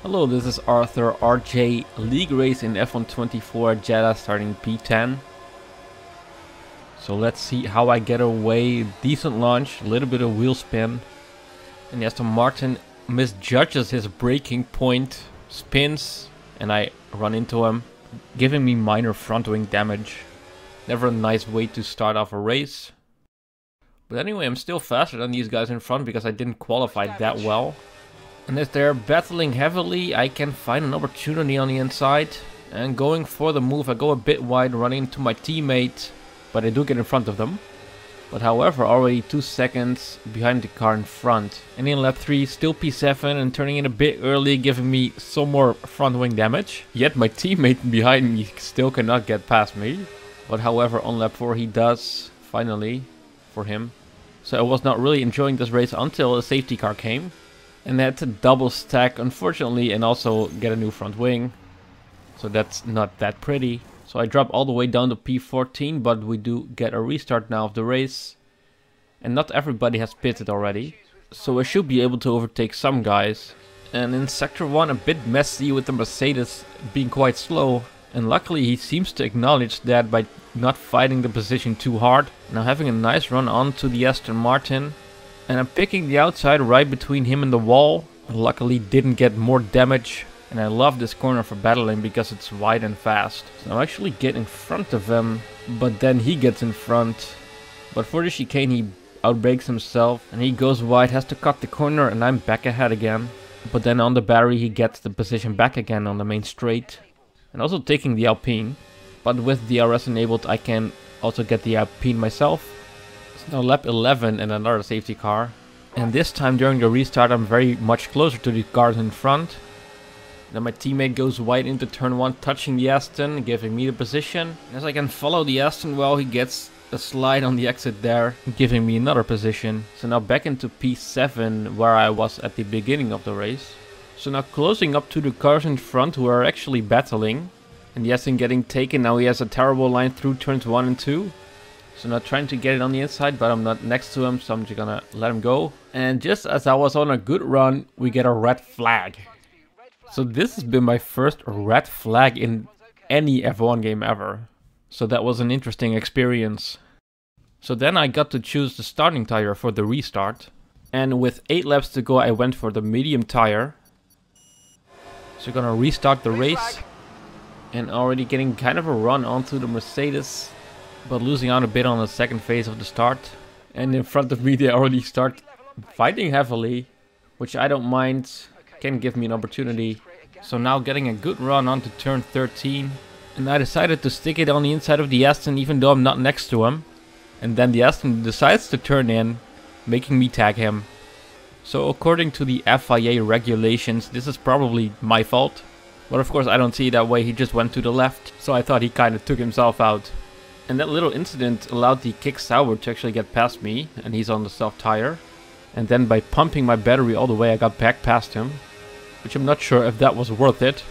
Hello, this is Arthur RJ League Race in F124 Jeddah starting P10. So let's see how I get away. Decent launch, a little bit of wheel spin. And the Aston Martin misjudges his braking point, spins, and I run into him, giving me minor front wing damage. Never a nice way to start off a race. But anyway, I'm still faster than these guys in front because I didn't qualify that well. And as they're battling heavily, I can find an opportunity on the inside. And going for the move, I go a bit wide, running into my teammate. But I do get in front of them. But however, already 2 seconds behind the car in front. And in lap 3, still P7 and turning in a bit early, giving me some more front wing damage. Yet my teammate behind me still cannot get past me. But however, on lap 4 he does, finally, for him. So I was not really enjoying this race until a safety car came. And I had to double stack, unfortunately, and also get a new front wing. So that's not that pretty. So I drop all the way down to P14, but we do get a restart now of the race. And not everybody has pitted already. So I should be able to overtake some guys. And in Sector 1, a bit messy with the Mercedes being quite slow. And luckily he seems to acknowledge that by not fighting the position too hard. Now having a nice run on to the Aston Martin. And I'm picking the outside right between him and the wall. Luckily didn't get more damage. And I love this corner for battling because it's wide and fast. So I actually get in front of him. But then he gets in front. But for the chicane he outbrakes himself. And he goes wide, has to cut the corner, and I'm back ahead again. But then on the battery he gets the position back again on the main straight. And also taking the Alpine. But with DRS enabled I can also get the Alpine myself. Now lap 11 and another safety car. And this time during the restart I'm very much closer to the cars in front. Then my teammate goes wide into turn 1, touching the Aston, giving me the position. As I can follow the Aston well, he gets a slide on the exit there, giving me another position. So now back into P7 where I was at the beginning of the race. So now closing up to the cars in front who are actually battling. And the Aston getting taken, now he has a terrible line through turns 1 and 2. So now trying to get it on the inside, but I'm not next to him, so I'm just gonna let him go. And just as I was on a good run, we get a red flag. So this has been my first red flag in any F1 game ever. So that was an interesting experience. So then I got to choose the starting tire for the restart. And with 8 laps to go, I went for the medium tire. So gonna restart the race. And already getting kind of a run onto the Mercedes. But losing out a bit on the second phase of the start. And in front of me they already start fighting heavily. Which I don't mind. Can give me an opportunity. So now getting a good run onto turn 13. And I decided to stick it on the inside of the Aston even though I'm not next to him. And then the Aston decides to turn in. Making me tag him. So according to the FIA regulations this is probably my fault. But of course I don't see it that way, he just went to the left. So I thought he kind of took himself out. And that little incident allowed the kick Sauber to actually get past me. And he's on the soft tire. And then by pumping my battery all the way I got back past him. Which I'm not sure if that was worth it.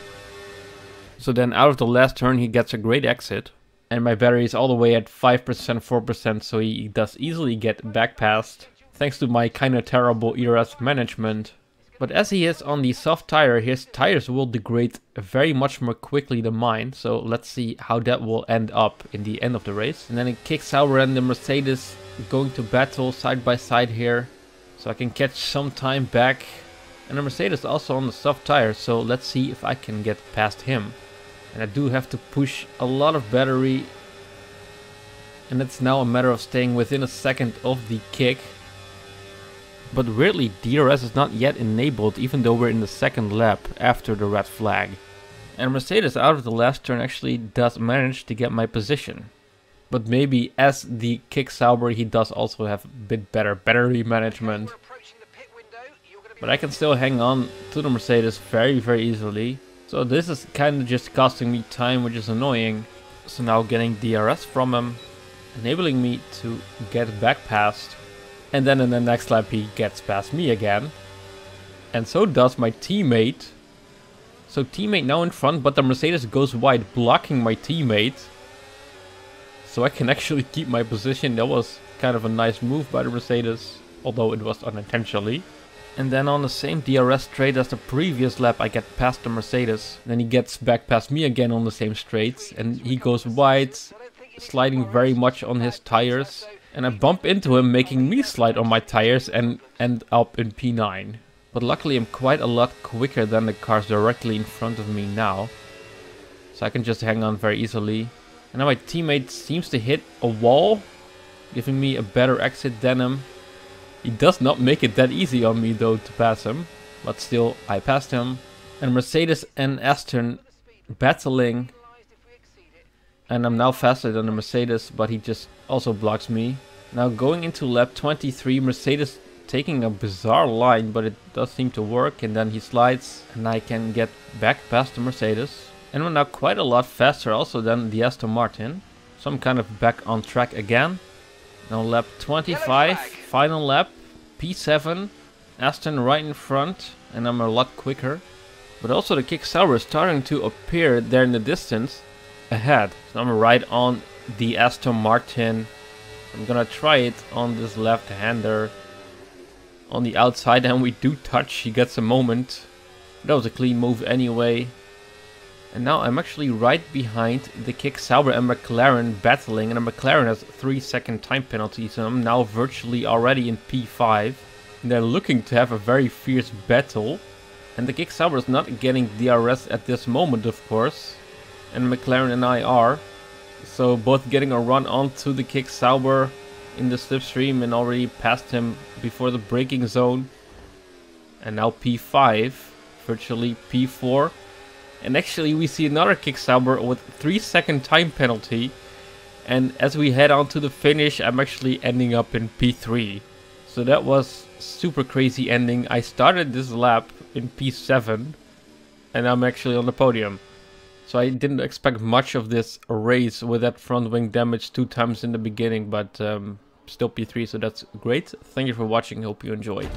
So then out of the last turn he gets a great exit. And my battery is all the way at 5%, 4%. So he does easily get back past. Thanks to my kinda terrible ERS management. But as he is on the soft tire, his tires will degrade very much more quickly than mine. So let's see how that will end up in the end of the race. And then it kicks Sauber and the Mercedes going to battle side by side here. So I can catch some time back. And the Mercedes also on the soft tire. So let's see if I can get past him. And I do have to push a lot of battery. And it's now a matter of staying within a second of the kick. But weirdly, DRS is not yet enabled even though we're in the second lap after the red flag. And Mercedes out of the last turn actually does manage to get my position. But maybe as the kick Sauber he does also have a bit better battery management. But I can still hang on to the Mercedes very easily. So this is kind of just costing me time, which is annoying. So now getting DRS from him, enabling me to get back past. And then in the next lap he gets past me again. And so does my teammate. So teammate now in front, but the Mercedes goes wide, blocking my teammate. So I can actually keep my position. That was kind of a nice move by the Mercedes, although it was unintentionally. And then on the same DRS straight as the previous lap, I get past the Mercedes. Then he gets back past me again on the same straights. And he goes wide, sliding very much on his tires. And I bump into him, making me slide on my tires and end up in P9. But luckily I'm quite a lot quicker than the cars directly in front of me now. So I can just hang on very easily. And now my teammate seems to hit a wall, giving me a better exit than him. He does not make it that easy on me though to pass him. But still, I passed him. And Mercedes and Aston battling. And I'm now faster than the Mercedes, but he just also blocks me. Now going into lap 23, Mercedes taking a bizarre line, but it does seem to work. And then he slides and I can get back past the Mercedes. And we're now quite a lot faster also than the Aston Martin. So I'm kind of back on track again. Now lap 25, final lap, P7, Aston right in front, and I'm a lot quicker. But also the kick Sauber is starting to appear there in the distance ahead. So I'm right on the Aston Martin. I'm gonna try it on this left-hander on the outside, and we do touch. He gets a moment. That was a clean move anyway. And now I'm actually right behind the kick Sauber and McLaren battling, and the McLaren has 3-second time penalty, so I'm now virtually already in P5. And they're looking to have a very fierce battle. And the kick Sauber is not getting DRS at this moment, of course. And McLaren and I are. So both getting a run onto the kick Sauber in the slipstream and already passed him before the braking zone. And now P5, virtually P4. And actually we see another kick Sauber with 3-second time penalty. And as we head on to the finish, I'm actually ending up in P3. So that was super crazy ending. I started this lap in P7 and I'm actually on the podium. So I didn't expect much of this race with that front wing damage 2 times in the beginning, but still P3, so that's great. Thank you for watching, hope you enjoyed.